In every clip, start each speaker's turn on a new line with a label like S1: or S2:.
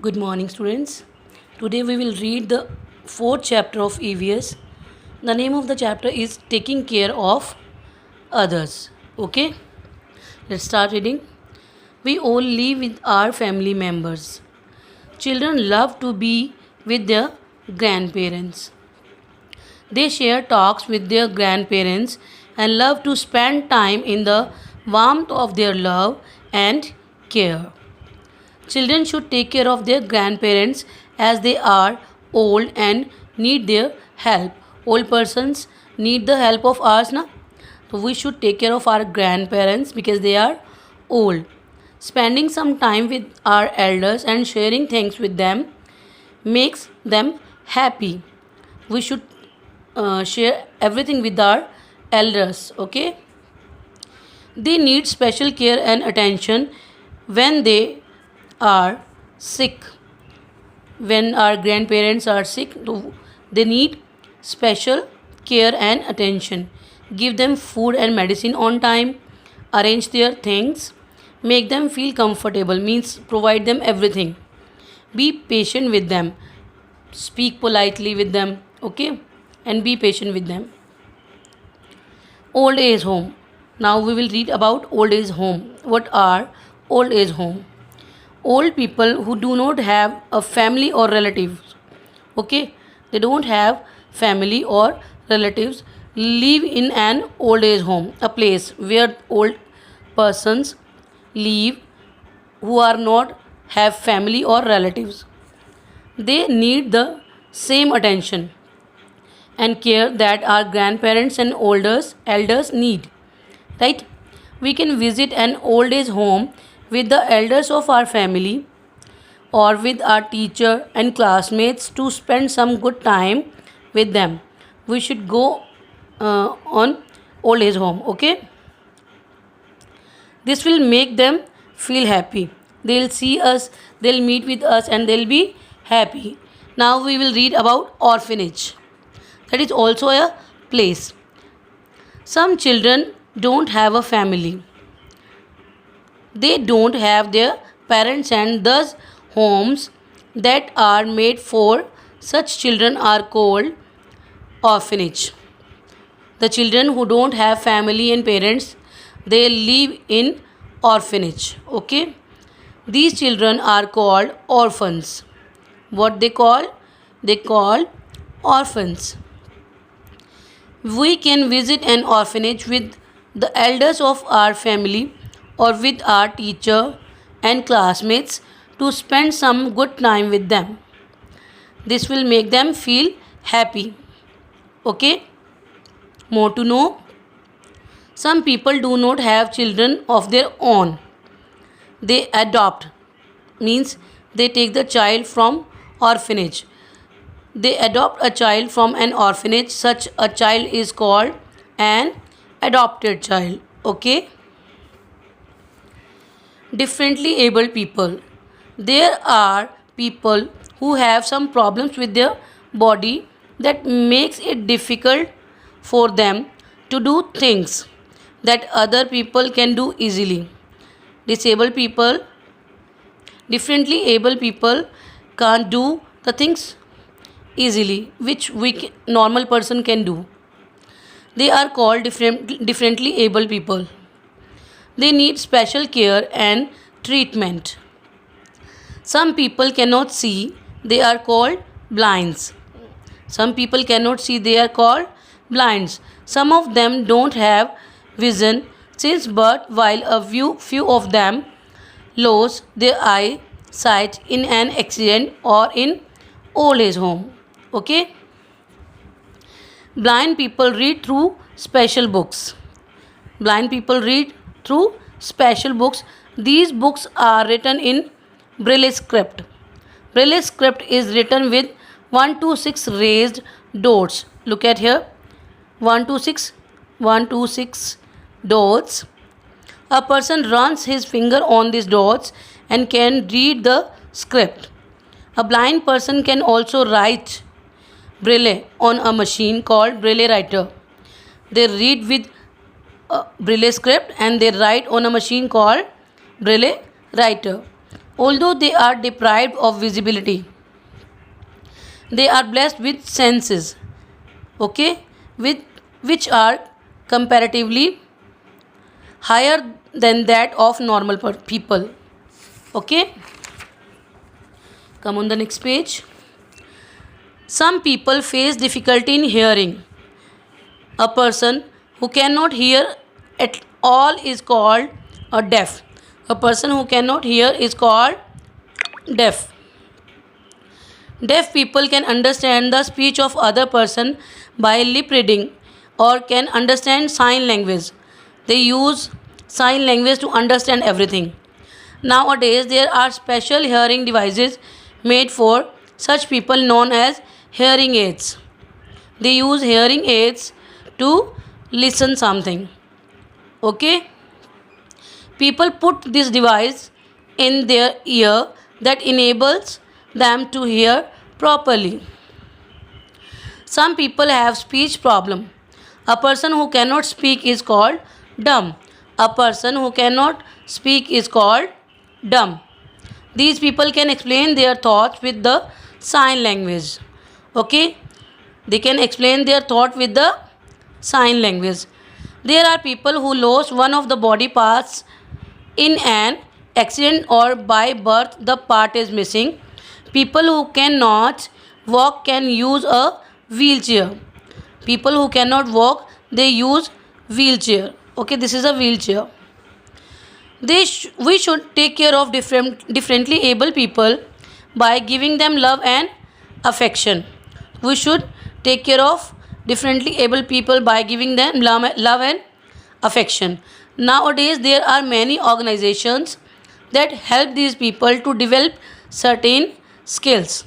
S1: Good morning, students. Today we will read the fourth chapter of EVS. The name of the chapter is Taking Care of Others. Okay, let's start reading. We all live with our family members. Children love to be with their grandparents. They share talks with their grandparents and love to spend time in the warmth of their love and care. Children should take care of their grandparents as they are old and need their help. Old persons need the help of us, na? So we should take care of our grandparents because they are old. Spending some time with our elders and sharing things with them makes them happy. We should share everything with our elders. Okay, they need special care and attention when they are sick. When our grandparents are sick, they need special care and attention. Give them food and medicine on time, arrange their things, make them feel comfortable, means provide them everything. Be patient with them, speak politely with them, okay, and be patient with them. Old age home. Now we will read about old age home. What are old age home? Old people who do not have a family or relatives, okay, they don't have family or relatives, live in an old age home, a place where old persons live who are not have family or relatives. They need the same attention and care that our grandparents and elders need, right? We can visit an old age home with the elders of our family or with our teacher and classmates to spend some good time with them. We should go on old age home, okay? This will make them feel happy. They'll see us, they'll meet with us, and they'll be happy. Now we will read about orphanage. That is also a place. Some children don't have a family. They don't have their parents, and thus homes that are made for such children are called orphanage. The children who don't have family and parents, they live in orphanage. Okay, these children are called orphans. What they call? They call orphans. We can visit an orphanage with the elders of our family or with our teacher and classmates to spend some good time with them. This will make them feel happy. Okay, more to know. Some people do not have children of their own. They adopt, means they take the child from orphanage. They adopt a child from an orphanage. Such a child is called an adopted child. Okay, differently abled people. There are people who have some problems with their body that makes it difficult for them to do things that other people can do easily. Disabled people, differently able people can't do the things easily which normal person can do. They are called differently able people. They need special care and treatment. Some people cannot see, they are called blinds. Some people cannot see, they are called blinds. Some of them don't have vision since birth, while a few of them lost their eyesight in an accident or in old age home. Okay? Blind people read through special books. Blind people read through special books. These books are written in Braille script. Braille script is written with 1 to 6 raised dots. Look at here. 1 to 6, 1 to 6 dots. A person runs his finger on these dots and can read the script. A blind person can also write Braille on a machine called Braille writer. They read with Braille script and they write on a machine called Braille writer. Although they are deprived of visibility, they are blessed with senses, okay, with which are comparatively higher than that of normal people. Okay, come on the next page. Some people face difficulty in hearing. A person who cannot hear at all is called a deaf. A person who cannot hear is called deaf. Deaf people can understand the speech of other person by lip reading or can understand sign language. They use sign language to understand everything. Nowadays there are special hearing devices made for such people known as hearing aids. They use hearing aids to listen something. Okay? People put this device in their ear that enables them to hear properly. Some people have speech problem. A person who cannot speak is called dumb. A person who cannot speak is called dumb. These people can explain their thoughts with the sign language. Okay? They can explain their thought with the sign language. There are people who lost one of the body parts in an accident or by birth the part is missing. People who cannot walk can use a wheelchair. People who cannot walk, they use wheelchair. Okay, this is a wheelchair. We should take care of differently able people by giving them love and affection. We should take care of differently able people by giving them love and affection. Nowadays there are many organizations that help these people to develop certain skills.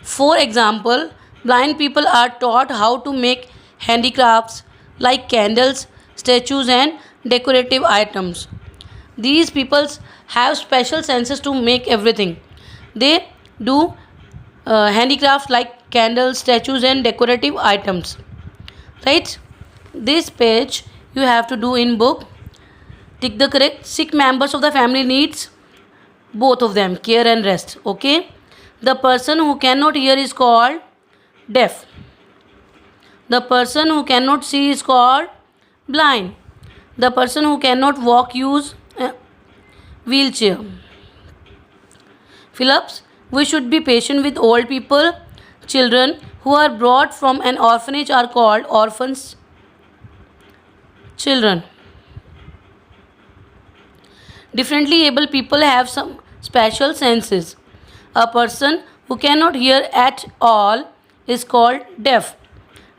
S1: For example, blind people are taught how to make handicrafts like candles, statues and decorative items. These people have special senses to make everything. They do handicrafts like candles, statues and decorative items. Right? This page you have to do in book. Tick the correct. Sick members of the family needs both of them, care and rest. Okay? The person who cannot hear is called deaf. The person who cannot see is called blind. The person who cannot walk use wheelchair. Phillips, we should be patient with old people. Children who are brought from an orphanage are called orphans children. Differently able people have some special senses. A person who cannot hear at all is called deaf.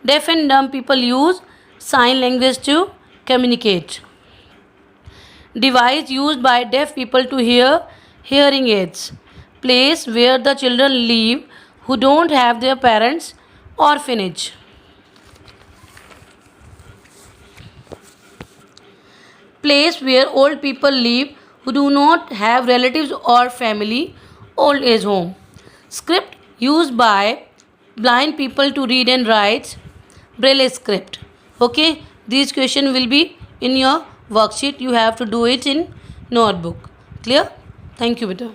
S1: Deaf and dumb people use sign language to communicate. Device used by deaf people to hear, hearing aids. Place where the children live who don't have their parents, orphanage. Place where old people live who do not have relatives or family, old age home. Script used by blind people to read and write, Braille script. Okay, these questions will be in your worksheet. You have to do it in notebook. Clear? Thank you, beta.